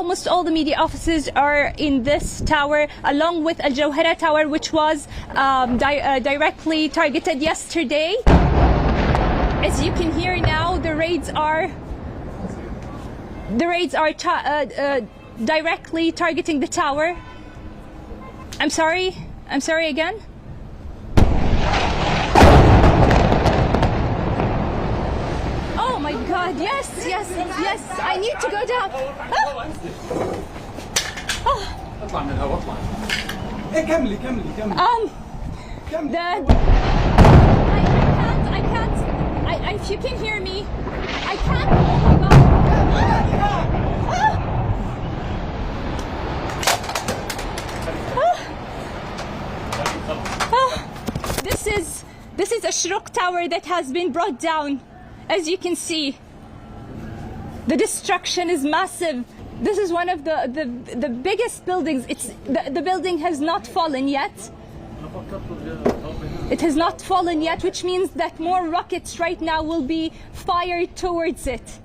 almost all the media offices are in this tower, along with Al Jazeera Tower, which was directly targeted yesterday. As you can hear now, the raids are directly targeting the tower. I'm sorry again. Oh my God! Yes. I need to go down. اطلع من الهواء اطلع. ايه كملي. If you can hear me, I can't. Oh my God. This is a Shroq tower that has been brought down. As you can see, the destruction is massive. This is one of the biggest buildings. The building has not fallen yet. It has not fallen yet, which means that more rockets right now will be fired towards it.